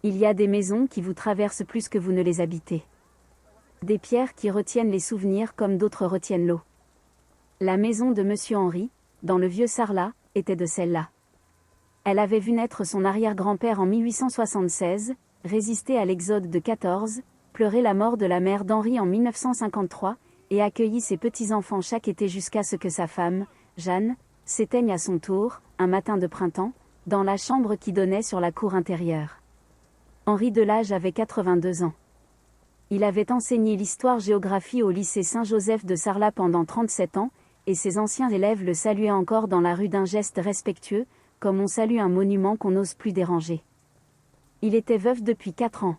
Il y a des maisons qui vous traversent plus que vous ne les habitez. Des pierres qui retiennent les souvenirs comme d'autres retiennent l'eau. La maison de Monsieur Henri, dans le vieux Sarlat, était de celle-là. Elle avait vu naître son arrière-grand-père en 1876, résister à l'exode de 14, pleurer la mort de la mère d'Henri en 1953, et accueilli ses petits-enfants chaque été jusqu'à ce que sa femme, Jeanne, s'éteigne à son tour, un matin de printemps, dans la chambre qui donnait sur la cour intérieure. Henri Delage avait 82 ans. Il avait enseigné l'histoire-géographie au lycée Saint-Joseph de Sarlat pendant 37 ans, et ses anciens élèves le saluaient encore dans la rue d'un geste respectueux, comme on salue un monument qu'on n'ose plus déranger. Il était veuf depuis 4 ans.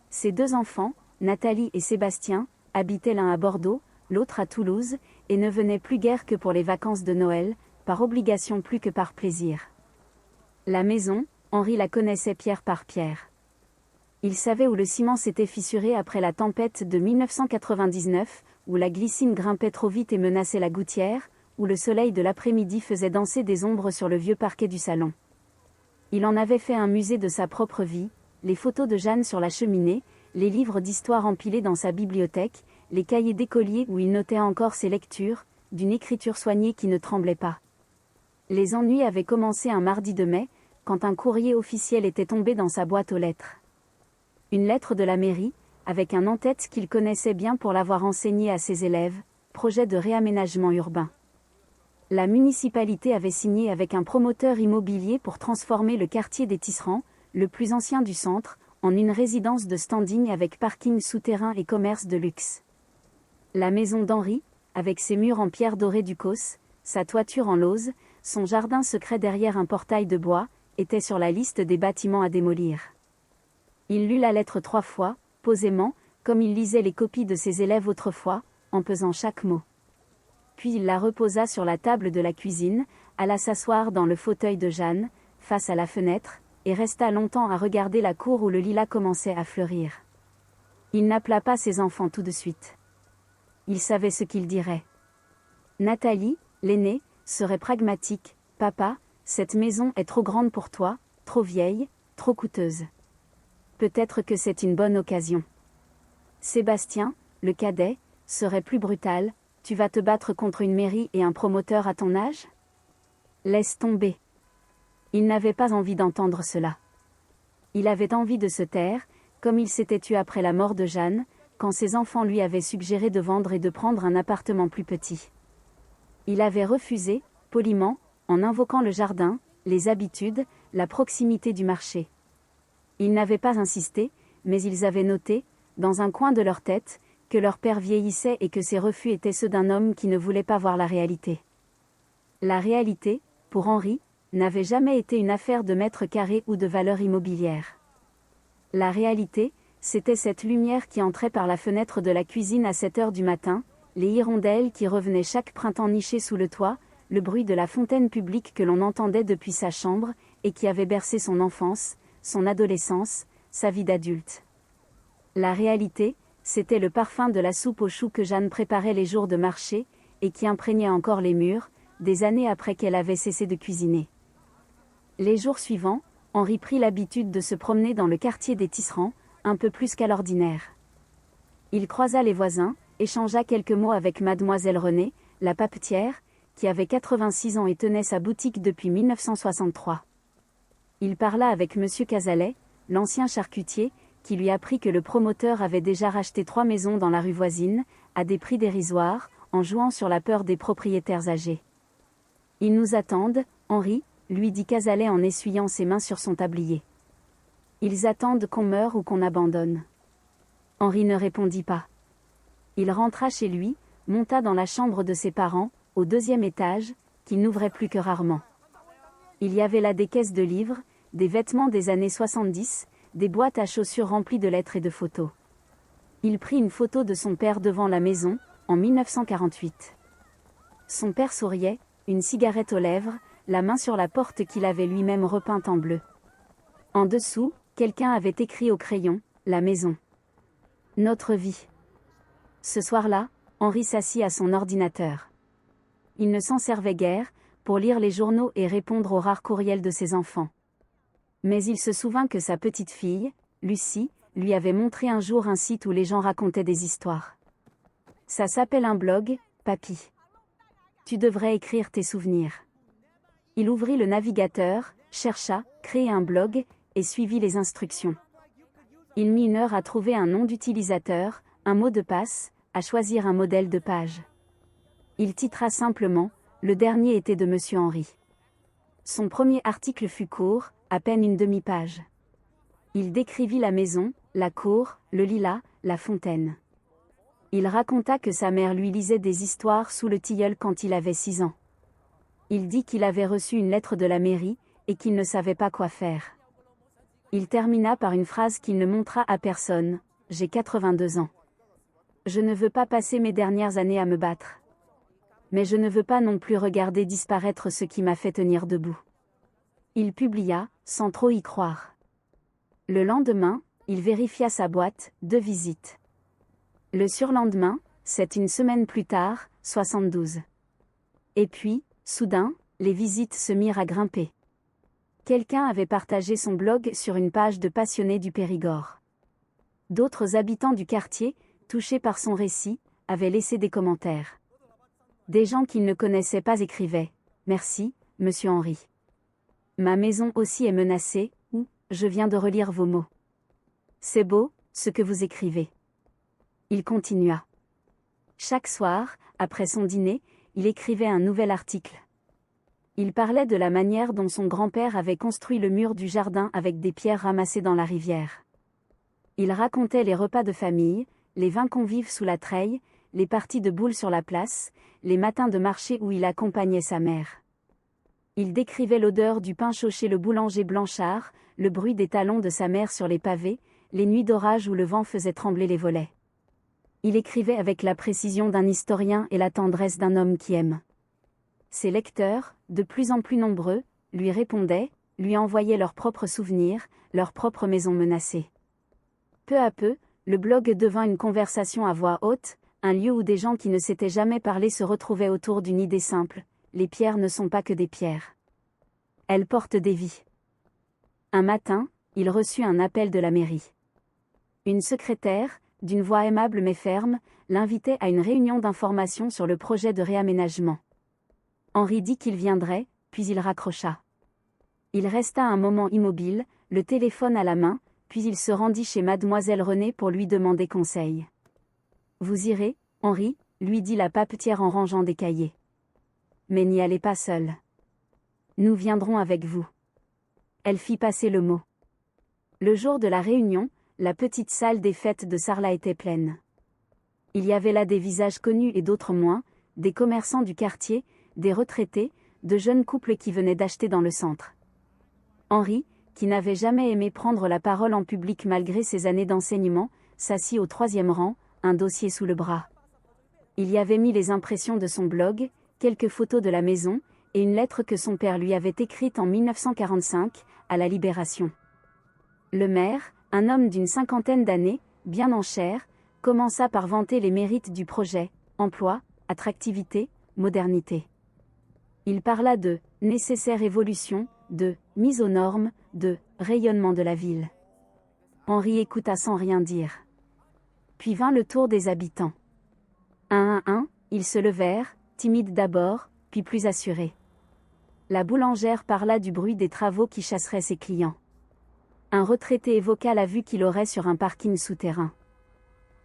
Ses 2 enfants, Nathalie et Sébastien, habitaient l'un à Bordeaux, l'autre à Toulouse, et ne venaient plus guère que pour les vacances de Noël, par obligation plus que par plaisir. La maison, Henri la connaissait pierre par pierre. Il savait où le ciment s'était fissuré après la tempête de 1999, où la glycine grimpait trop vite et menaçait la gouttière, où le soleil de l'après-midi faisait danser des ombres sur le vieux parquet du salon. Il en avait fait un musée de sa propre vie, les photos de Jeanne sur la cheminée, les livres d'histoire empilés dans sa bibliothèque, les cahiers d'écolier où il notait encore ses lectures, d'une écriture soignée qui ne tremblait pas. Les ennuis avaient commencé un mardi de mai, quand un courrier officiel était tombé dans sa boîte aux lettres. Une lettre de la mairie, avec un en-tête qu'il connaissait bien pour l'avoir enseigné à ses élèves, projet de réaménagement urbain. La municipalité avait signé avec un promoteur immobilier pour transformer le quartier des Tisserands, le plus ancien du centre, en une résidence de standing avec parking souterrain et commerce de luxe. La maison d'Henri, avec ses murs en pierre dorée du Causse, sa toiture en lauze, son jardin secret derrière un portail de bois, était sur la liste des bâtiments à démolir. Il lut la lettre 3 fois, posément, comme il lisait les copies de ses élèves autrefois, en pesant chaque mot. Puis il la reposa sur la table de la cuisine, alla s'asseoir dans le fauteuil de Jeanne, face à la fenêtre, et resta longtemps à regarder la cour où le lilas commençait à fleurir. Il n'appela pas ses enfants tout de suite. Il savait ce qu'ils diraient. Nathalie, l'aînée, serait pragmatique. « Papa, cette maison est trop grande pour toi, trop vieille, trop coûteuse. Peut-être que c'est une bonne occasion. » Sébastien, le cadet, serait plus brutal. « Tu vas te battre contre une mairie et un promoteur à ton âge ? Laisse tomber. » Il n'avait pas envie d'entendre cela. Il avait envie de se taire, comme il s'était tué après la mort de Jeanne, quand ses enfants lui avaient suggéré de vendre et de prendre un appartement plus petit. Il avait refusé, poliment, en invoquant le jardin, les habitudes, la proximité du marché. Ils n'avaient pas insisté, mais ils avaient noté, dans un coin de leur tête, que leur père vieillissait et que ses refus étaient ceux d'un homme qui ne voulait pas voir la réalité. La réalité, pour Henri, n'avait jamais été une affaire de mètres carrés ou de valeur immobilière. La réalité, c'était cette lumière qui entrait par la fenêtre de la cuisine à 7 heures du matin, les hirondelles qui revenaient chaque printemps nichées sous le toit, le bruit de la fontaine publique que l'on entendait depuis sa chambre, et qui avait bercé son enfance, son adolescence, sa vie d'adulte. La réalité, c'était le parfum de la soupe aux choux que Jeanne préparait les jours de marché, et qui imprégnait encore les murs, des années après qu'elle avait cessé de cuisiner. Les jours suivants, Henri prit l'habitude de se promener dans le quartier des Tisserands, un peu plus qu'à l'ordinaire. Il croisa les voisins, échangea quelques mots avec mademoiselle Renée, la papetière, qui avait 86 ans et tenait sa boutique depuis 1963. Il parla avec monsieur Cazalet, l'ancien charcutier, qui lui apprit que le promoteur avait déjà racheté 3 maisons dans la rue voisine, à des prix dérisoires, en jouant sur la peur des propriétaires âgés. « Ils nous attendent, Henri », lui dit Cazalet en essuyant ses mains sur son tablier. « Ils attendent qu'on meure ou qu'on abandonne. » Henri ne répondit pas. Il rentra chez lui, monta dans la chambre de ses parents, au 2e étage, qu'il n'ouvrait plus que rarement. Il y avait là des caisses de livres, des vêtements des années 70, des boîtes à chaussures remplies de lettres et de photos. Il prit une photo de son père devant la maison, en 1948. Son père souriait, une cigarette aux lèvres, la main sur la porte qu'il avait lui-même repeinte en bleu. En dessous, quelqu'un avait écrit au crayon, « La maison. Notre vie. » Ce soir-là, Henri s'assit à son ordinateur. Il ne s'en servait guère, pour lire les journaux et répondre aux rares courriels de ses enfants. Mais il se souvint que sa petite fille, Lucie, lui avait montré un jour un site où les gens racontaient des histoires. Ça s'appelle un blog, papy. Tu devrais écrire tes souvenirs. Il ouvrit le navigateur, chercha, créa un blog, et suivit les instructions. Il mit 1 heure à trouver un nom d'utilisateur, un mot de passe, à choisir un modèle de page. Il titra simplement, le dernier était de Monsieur Henry. Son premier article fut court, à peine une demi-page. Il décrivit la maison, la cour, le lilas, la fontaine. Il raconta que sa mère lui lisait des histoires sous le tilleul quand il avait 6 ans. Il dit qu'il avait reçu une lettre de la mairie, et qu'il ne savait pas quoi faire. Il termina par une phrase qu'il ne montra à personne, « J'ai 82 ans. Je ne veux pas passer mes dernières années à me battre. Mais je ne veux pas non plus regarder disparaître ce qui m'a fait tenir debout. » Il publia, sans trop y croire. Le lendemain, il vérifia sa boîte, 2 visites. Le surlendemain, c'est une semaine plus tard, 72. Et puis, soudain, les visites se mirent à grimper. Quelqu'un avait partagé son blog sur une page de passionnés du Périgord. D'autres habitants du quartier, touchés par son récit, avaient laissé des commentaires. Des gens qu'il ne connaissait pas écrivaient « Merci, Monsieur Henry. Ma maison aussi est menacée » ou « Je viens de relire vos mots. C'est beau, ce que vous écrivez. » Il continua. Chaque soir, après son dîner, il écrivait un nouvel article. Il parlait de la manière dont son grand-père avait construit le mur du jardin avec des pierres ramassées dans la rivière. Il racontait les repas de famille, les 20 convives sous la treille, les parties de boules sur la place, les matins de marché où il accompagnait sa mère. Il décrivait l'odeur du pain chaud chez le boulanger Blanchard, le bruit des talons de sa mère sur les pavés, les nuits d'orage où le vent faisait trembler les volets. Il écrivait avec la précision d'un historien et la tendresse d'un homme qui aime. Ses lecteurs, de plus en plus nombreux, lui répondaient, lui envoyaient leurs propres souvenirs, leurs propres maisons menacées. Peu à peu, le blog devint une conversation à voix haute, un lieu où des gens qui ne s'étaient jamais parlé se retrouvaient autour d'une idée simple, les pierres ne sont pas que des pierres. Elles portent des vies. Un matin, il reçut un appel de la mairie. Une secrétaire, d'une voix aimable mais ferme, l'invitait à une réunion d'information sur le projet de réaménagement. Henry dit qu'il viendrait, puis il raccrocha. Il resta un moment immobile, le téléphone à la main, puis il se rendit chez mademoiselle Renée pour lui demander conseil. « Vous irez, Henry ?» lui dit la papetière en rangeant des cahiers. « Mais n'y allez pas seul. Nous viendrons avec vous. » Elle fit passer le mot. Le jour de la réunion, la petite salle des fêtes de Sarlat était pleine. Il y avait là des visages connus et d'autres moins, des commerçants du quartier, des retraités, de jeunes couples qui venaient d'acheter dans le centre. Henry, qui n'avait jamais aimé prendre la parole en public malgré ses années d'enseignement, s'assit au 3e rang, un dossier sous le bras. Il y avait mis les impressions de son blog, quelques photos de la maison, et une lettre que son père lui avait écrite en 1945, à la Libération. Le maire, un homme d'une 50aine d'années, bien en chair, commença par vanter les mérites du projet, emploi, attractivité, modernité. Il parla de « nécessaire évolution », de « mise aux normes », de « rayonnement de la ville ». Henry écouta sans rien dire. Puis vint le tour des habitants. Un à un, ils se levèrent, timides d'abord, puis plus assurés. La boulangère parla du bruit des travaux qui chasseraient ses clients. Un retraité évoqua la vue qu'il aurait sur un parking souterrain.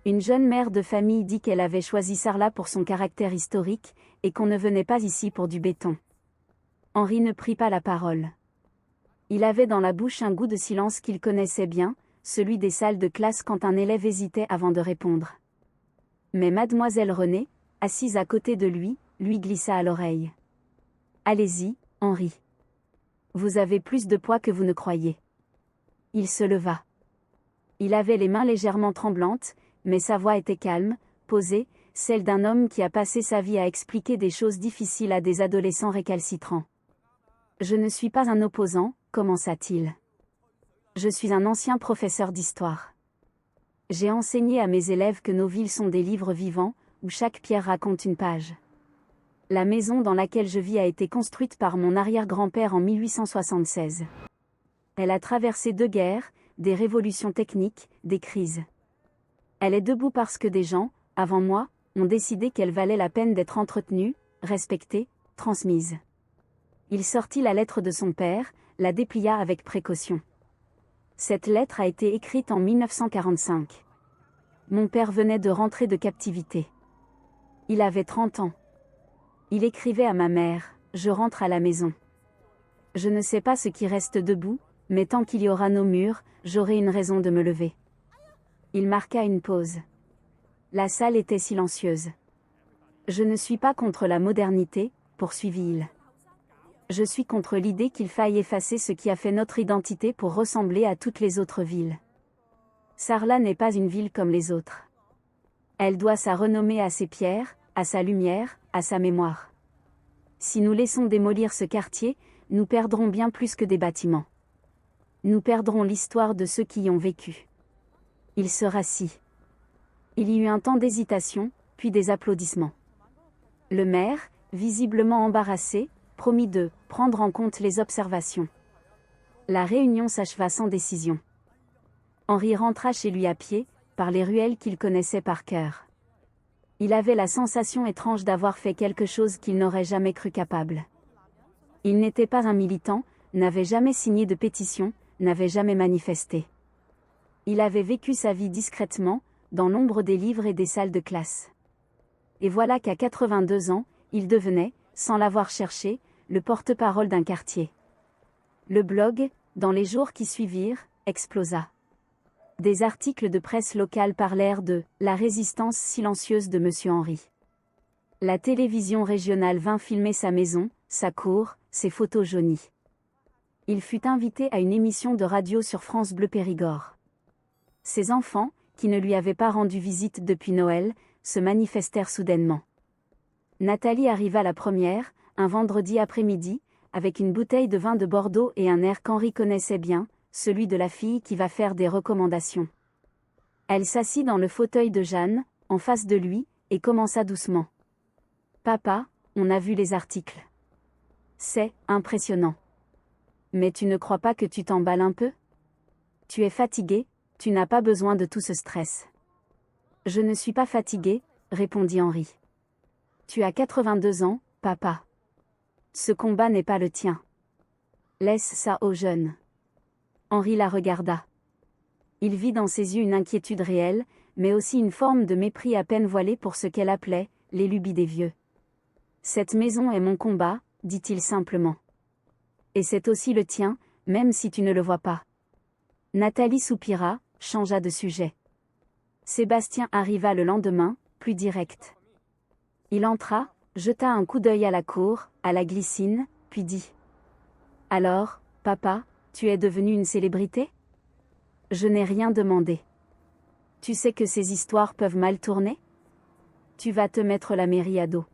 Une jeune mère de famille dit qu'elle avait choisi Sarlat pour son caractère historique, et qu'on ne venait pas ici pour du béton. Henry ne prit pas la parole. Il avait dans la bouche un goût de silence qu'il connaissait bien, celui des salles de classe quand un élève hésitait avant de répondre. Mais mademoiselle Renée, assise à côté de lui glissa à l'oreille. « Allez-y, Henry. Vous avez plus de poids que vous ne croyez. » Il se leva. Il avait les mains légèrement tremblantes, mais sa voix était calme, posée, celle d'un homme qui a passé sa vie à expliquer des choses difficiles à des adolescents récalcitrants. « Je ne suis pas un opposant », commença-t-il. « Je suis un ancien professeur d'histoire. J'ai enseigné à mes élèves que nos villes sont des livres vivants, où chaque pierre raconte une page. La maison dans laquelle je vis a été construite par mon arrière-grand-père en 1876. Elle a traversé 2 guerres, des révolutions techniques, des crises. Elle est debout parce que des gens, avant moi, ont décidé qu'elle valait la peine d'être entretenue, respectée, transmise. Il sortit la lettre de son père, la déplia avec précaution. Cette lettre a été écrite en 1945. Mon père venait de rentrer de captivité. Il avait 30 ans. Il écrivait à ma mère, « Je rentre à la maison. Je ne sais pas ce qui reste debout, mais tant qu'il y aura nos murs, j'aurai une raison de me lever. » Il marqua une pause. La salle était silencieuse. « Je ne suis pas contre la modernité, » poursuivit-il. Je suis contre l'idée qu'il faille effacer ce qui a fait notre identité pour ressembler à toutes les autres villes. Sarlat n'est pas une ville comme les autres. Elle doit sa renommée à ses pierres, à sa lumière, à sa mémoire. Si nous laissons démolir ce quartier, nous perdrons bien plus que des bâtiments. Nous perdrons l'histoire de ceux qui y ont vécu. Il se rassit. Il y eut un temps d'hésitation, puis des applaudissements. Le maire, visiblement embarrassé, promit de « prendre en compte les observations ». La réunion s'acheva sans décision. Henri rentra chez lui à pied, par les ruelles qu'il connaissait par cœur. Il avait la sensation étrange d'avoir fait quelque chose qu'il n'aurait jamais cru capable. Il n'était pas un militant, n'avait jamais signé de pétition, n'avait jamais manifesté. Il avait vécu sa vie discrètement, dans l'ombre des livres et des salles de classe. Et voilà qu'à 82 ans, il devenait, sans l'avoir cherché, le porte-parole d'un quartier. Le blog, dans les jours qui suivirent, explosa. Des articles de presse locale parlèrent de « la résistance silencieuse de Monsieur Henri ». La télévision régionale vint filmer sa maison, sa cour, ses photos jaunies. Il fut invité à une émission de radio sur France Bleu Périgord. Ses enfants, qui ne lui avaient pas rendu visite depuis Noël, se manifestèrent soudainement. Nathalie arriva la première, un vendredi après-midi, avec une bouteille de vin de Bordeaux et un air qu'Henri connaissait bien, celui de la fille qui va faire des recommandations. Elle s'assit dans le fauteuil de Jeanne, en face de lui, et commença doucement. « Papa, on a vu les articles. C'est impressionnant. Mais tu ne crois pas que tu t'emballes un peu? Tu es fatigué, tu n'as pas besoin de tout ce stress. » « Je ne suis pas fatigué, » répondit Henri. « Tu as 82 ans, papa. Ce combat n'est pas le tien. Laisse ça aux jeunes. » Henri la regarda. Il vit dans ses yeux une inquiétude réelle, mais aussi une forme de mépris à peine voilé pour ce qu'elle appelait « les lubies des vieux ». « Cette maison est mon combat, » dit-il simplement. « Et c'est aussi le tien, même si tu ne le vois pas. » Nathalie soupira, changea de sujet. Sébastien arriva le lendemain, plus direct. Il entra, jeta un coup d'œil à la cour, à la glycine, puis dit « Alors, papa, tu es devenu une célébrité ? » Je n'ai rien demandé. Tu sais que ces histoires peuvent mal tourner ? Tu vas te mettre la mairie à dos.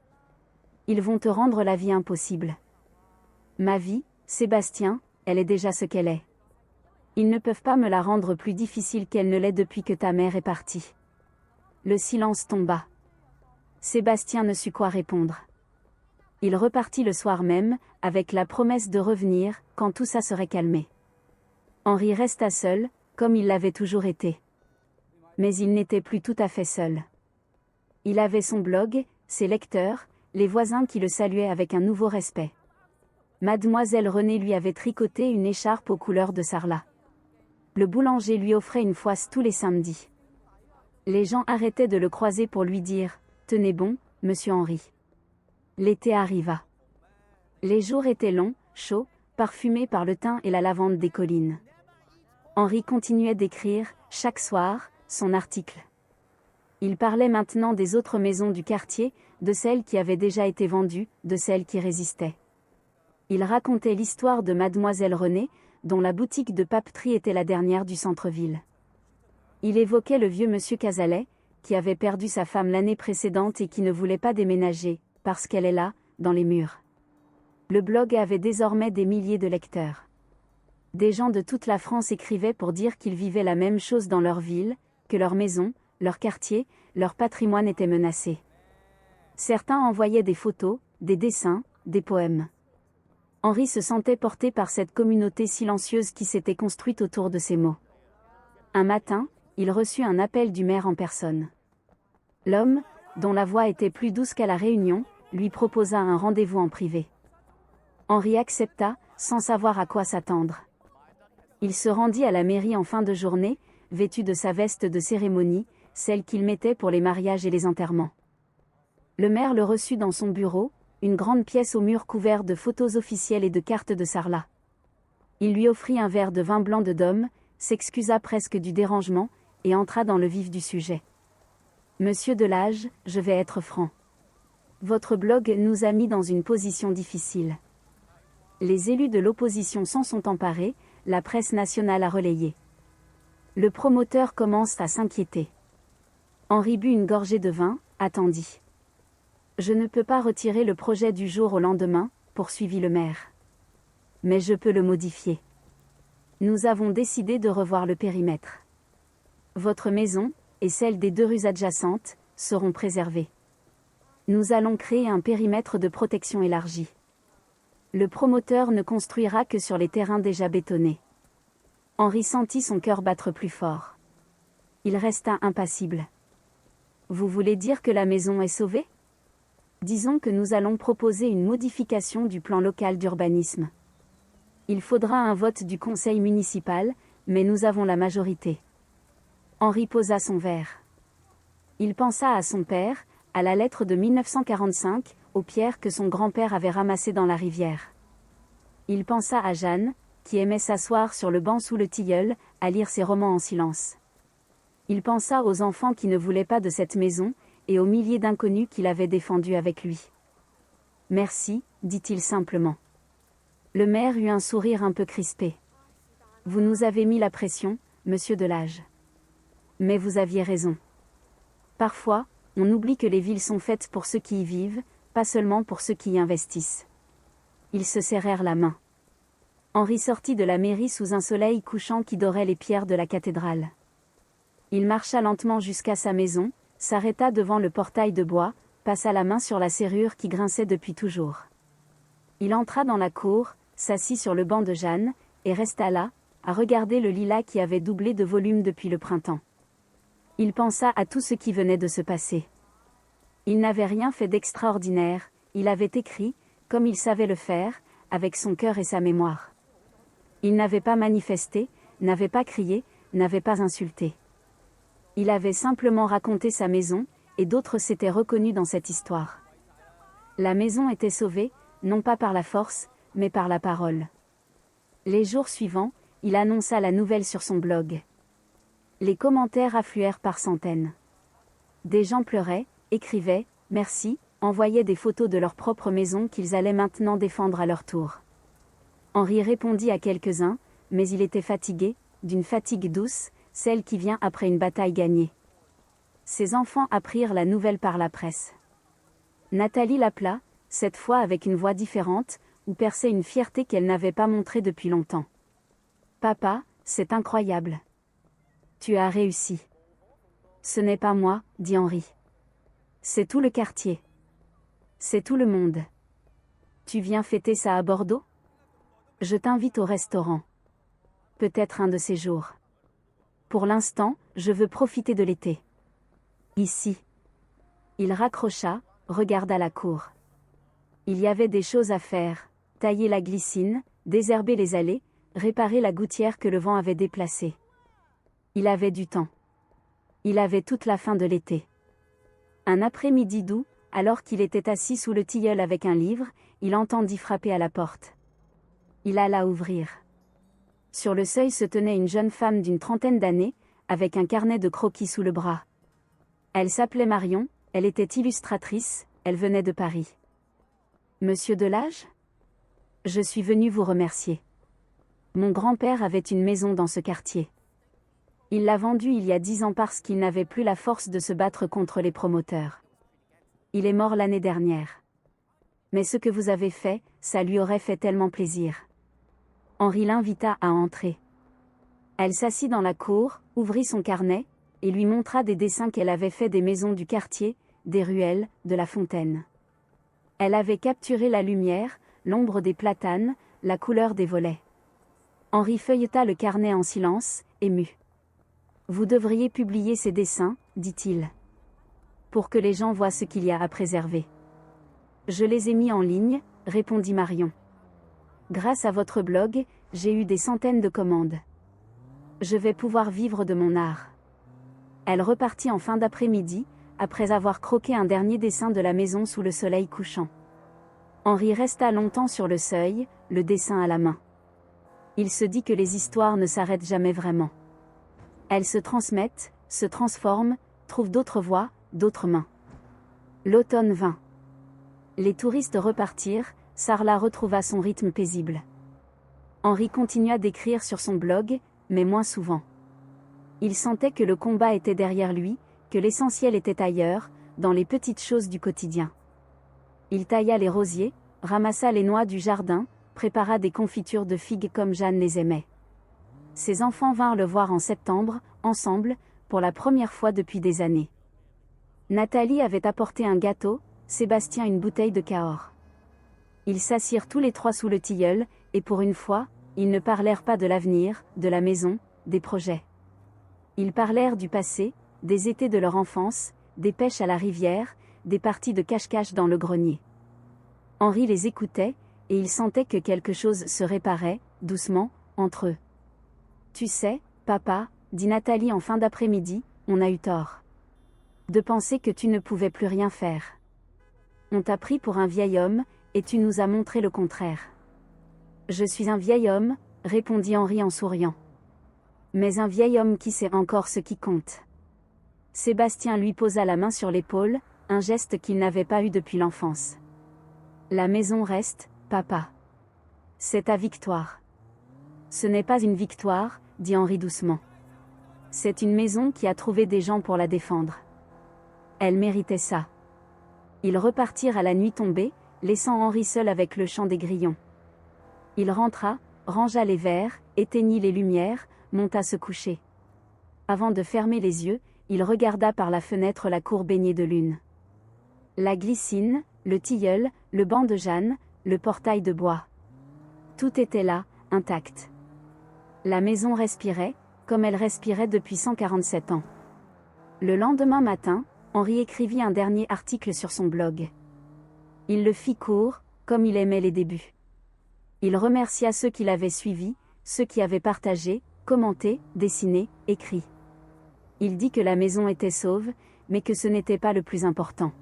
Ils vont te rendre la vie impossible. Ma vie, Sébastien, elle est déjà ce qu'elle est. Ils ne peuvent pas me la rendre plus difficile qu'elle ne l'est depuis que ta mère est partie. Le silence tomba. Sébastien ne sut quoi répondre. Il repartit le soir même, avec la promesse de revenir, quand tout ça serait calmé. Henri resta seul, comme il l'avait toujours été. Mais il n'était plus tout à fait seul. Il avait son blog, ses lecteurs, les voisins qui le saluaient avec un nouveau respect. Mademoiselle Renée lui avait tricoté une écharpe aux couleurs de Sarlat. Le boulanger lui offrait une fouasse tous les samedis. Les gens arrêtaient de le croiser pour lui dire « Tenez bon, monsieur Henri ». L'été arriva. Les jours étaient longs, chauds, parfumés par le thym et la lavande des collines. Henri continuait d'écrire, chaque soir, son article. Il parlait maintenant des autres maisons du quartier, de celles qui avaient déjà été vendues, de celles qui résistaient. Il racontait l'histoire de Mademoiselle Renée, dont la boutique de papeterie était la dernière du centre-ville. Il évoquait le vieux monsieur Cazalet, qui avait perdu sa femme l'année précédente et qui ne voulait pas déménager, parce qu'elle est là, dans les murs. Le blog avait désormais des milliers de lecteurs. Des gens de toute la France écrivaient pour dire qu'ils vivaient la même chose dans leur ville, que leur maison, leur quartier, leur patrimoine étaient menacés. Certains envoyaient des photos, des dessins, des poèmes. Henri se sentait porté par cette communauté silencieuse qui s'était construite autour de ces mots. Un matin, il reçut un appel du maire en personne. L'homme, dont la voix était plus douce qu'à la réunion, lui proposa un rendez-vous en privé. Henri accepta, sans savoir à quoi s'attendre. Il se rendit à la mairie en fin de journée, vêtu de sa veste de cérémonie, celle qu'il mettait pour les mariages et les enterrements. Le maire le reçut dans son bureau, une grande pièce aux murs couverts de photos officielles et de cartes de Sarlat. Il lui offrit un verre de vin blanc de Dôme, s'excusa presque du dérangement, et entra dans le vif du sujet. Monsieur Delage, je vais être franc. Votre blog nous a mis dans une position difficile. Les élus de l'opposition s'en sont emparés, la presse nationale a relayé. Le promoteur commence à s'inquiéter. Henri but une gorgée de vin, attendit. Je ne peux pas retirer le projet du jour au lendemain, poursuivit le maire. Mais je peux le modifier. Nous avons décidé de revoir le périmètre. Votre maison, et celle des 2 rues adjacentes, seront préservées. Nous allons créer un périmètre de protection élargi. Le promoteur ne construira que sur les terrains déjà bétonnés. Henri sentit son cœur battre plus fort. Il resta impassible. Vous voulez dire que la maison est sauvée ? Disons que nous allons proposer une modification du plan local d'urbanisme. Il faudra un vote du conseil municipal, mais nous avons la majorité. Henri posa son verre. Il pensa à son père, à la lettre de 1945, aux pierres que son grand-père avait ramassées dans la rivière. Il pensa à Jeanne, qui aimait s'asseoir sur le banc sous le tilleul, à lire ses romans en silence. Il pensa aux enfants qui ne voulaient pas de cette maison, et aux milliers d'inconnus qu'il avait défendus avec lui. Merci, dit-il simplement. Le maire eut un sourire un peu crispé. Vous nous avez mis la pression, monsieur Delage. Mais vous aviez raison. Parfois, on oublie que les villes sont faites pour ceux qui y vivent, pas seulement pour ceux qui y investissent. Ils se serrèrent la main. Henri sortit de la mairie sous un soleil couchant qui dorait les pierres de la cathédrale. Il marcha lentement jusqu'à sa maison, s'arrêta devant le portail de bois, passa la main sur la serrure qui grinçait depuis toujours. Il entra dans la cour, s'assit sur le banc de Jeanne, et resta là, à regarder le lilas qui avait doublé de volume depuis le printemps. Il pensa à tout ce qui venait de se passer. Il n'avait rien fait d'extraordinaire, il avait écrit, comme il savait le faire, avec son cœur et sa mémoire. Il n'avait pas manifesté, n'avait pas crié, n'avait pas insulté. Il avait simplement raconté sa maison, et d'autres s'étaient reconnus dans cette histoire. La maison était sauvée, non pas par la force, mais par la parole. Les jours suivants, il annonça la nouvelle sur son blog. Les commentaires affluèrent par centaines. Des gens pleuraient, écrivaient « merci », envoyaient des photos de leur propre maison qu'ils allaient maintenant défendre à leur tour. Henri répondit à quelques-uns, mais il était fatigué, d'une fatigue douce, celle qui vient après une bataille gagnée. Ses enfants apprirent la nouvelle par la presse. Nathalie l'appela, cette fois avec une voix différente, où perçait une fierté qu'elle n'avait pas montrée depuis longtemps. « Papa, c'est incroyable. Tu as réussi. »« Ce n'est pas moi, » dit Henri. « C'est tout le quartier. C'est tout le monde. Tu viens fêter ça à Bordeaux ? Je t'invite au restaurant. Peut-être un de ces jours. Pour l'instant, je veux profiter de l'été. Ici. » Il raccrocha, regarda la cour. Il y avait des choses à faire, tailler la glycine, désherber les allées, réparer la gouttière que le vent avait déplacée. Il avait du temps. Il avait toute la fin de l'été. Un après-midi doux, alors qu'il était assis sous le tilleul avec un livre, il entendit frapper à la porte. Il alla ouvrir. Sur le seuil se tenait une jeune femme d'une trentaine d'années, avec un carnet de croquis sous le bras. Elle s'appelait Marion, elle était illustratrice, elle venait de Paris. « Monsieur Delage ? Je suis venu vous remercier. Mon grand-père avait une maison dans ce quartier. Il l'a vendue il y a 10 ans parce qu'il n'avait plus la force de se battre contre les promoteurs. Il est mort l'année dernière. Mais ce que vous avez fait, ça lui aurait fait tellement plaisir. » Henri l'invita à entrer. Elle s'assit dans la cour, ouvrit son carnet, et lui montra des dessins qu'elle avait faits des maisons du quartier, des ruelles, de la fontaine. Elle avait capturé la lumière, l'ombre des platanes, la couleur des volets. Henri feuilleta le carnet en silence, ému. Vous devriez publier ces dessins, dit-il. Pour que les gens voient ce qu'il y a à préserver. Je les ai mis en ligne, répondit Marion. Grâce à votre blog, j'ai eu des centaines de commandes. Je vais pouvoir vivre de mon art. Elle repartit en fin d'après-midi, après avoir croqué un dernier dessin de la maison sous le soleil couchant. Henri resta longtemps sur le seuil, le dessin à la main. Il se dit que les histoires ne s'arrêtent jamais vraiment. Elles se transmettent, se transforment, trouvent d'autres voies, d'autres mains. L'automne vint. Les touristes repartirent, Sarlat retrouva son rythme paisible. Henri continua d'écrire sur son blog, mais moins souvent. Il sentait que le combat était derrière lui, que l'essentiel était ailleurs, dans les petites choses du quotidien. Il tailla les rosiers, ramassa les noix du jardin, prépara des confitures de figues comme Jeanne les aimait. Ses enfants vinrent le voir en septembre, ensemble, pour la première fois depuis des années. Nathalie avait apporté un gâteau, Sébastien une bouteille de Cahors. Ils s'assirent tous les trois sous le tilleul, et pour une fois, ils ne parlèrent pas de l'avenir, de la maison, des projets. Ils parlèrent du passé, des étés de leur enfance, des pêches à la rivière, des parties de cache-cache dans le grenier. Henri les écoutait, et il sentait que quelque chose se réparait, doucement, entre eux. Tu sais, papa, dit Nathalie en fin d'après-midi, on a eu tort. De penser que tu ne pouvais plus rien faire. On t'a pris pour un vieil homme, et tu nous as montré le contraire. Je suis un vieil homme, répondit Henri en souriant. Mais un vieil homme qui sait encore ce qui compte. Sébastien lui posa la main sur l'épaule, un geste qu'il n'avait pas eu depuis l'enfance. La maison reste, papa. C'est ta victoire. Ce n'est pas une victoire, dit Henri doucement. C'est une maison qui a trouvé des gens pour la défendre. Elle méritait ça. Ils repartirent à la nuit tombée, laissant Henri seul avec le chant des grillons. Il rentra, rangea les verres, éteignit les lumières, monta se coucher. Avant de fermer les yeux, il regarda par la fenêtre la cour baignée de lune. La glycine, le tilleul, le banc de Jeanne, le portail de bois. Tout était là, intact. La maison respirait, comme elle respirait depuis 147 ans. Le lendemain matin, Henri écrivit un dernier article sur son blog. Il le fit court, comme il aimait les débuts. Il remercia ceux qui l'avaient suivi, ceux qui avaient partagé, commenté, dessiné, écrit. Il dit que la maison était sauve, mais que ce n'était pas le plus important.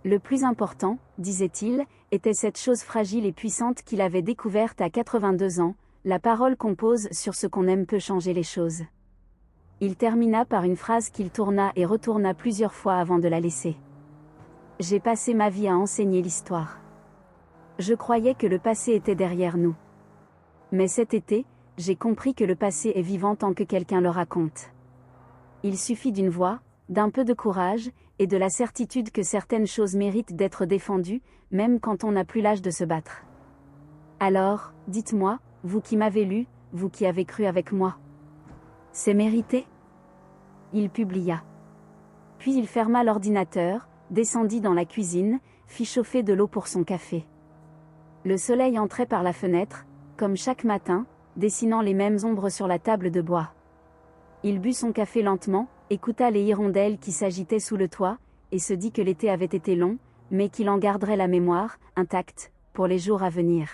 Le plus important, disait-il, était cette chose fragile et puissante qu'il avait découverte à 82 ans, la parole qu'on pose sur ce qu'on aime peut changer les choses. Il termina par une phrase qu'il tourna et retourna plusieurs fois avant de la laisser. J'ai passé ma vie à enseigner l'histoire. Je croyais que le passé était derrière nous. Mais cet été, j'ai compris que le passé est vivant tant que quelqu'un le raconte. Il suffit d'une voix, d'un peu de courage, et de la certitude que certaines choses méritent d'être défendues, même quand on n'a plus l'âge de se battre. Alors, dites-moi, vous qui m'avez lu, vous qui avez cru avec moi. C'est mérité ? Il publia. Puis il ferma l'ordinateur, descendit dans la cuisine, fit chauffer de l'eau pour son café. Le soleil entrait par la fenêtre, comme chaque matin, dessinant les mêmes ombres sur la table de bois. Il but son café lentement, écouta les hirondelles qui s'agitaient sous le toit, et se dit que l'été avait été long, mais qu'il en garderait la mémoire, intacte, pour les jours à venir.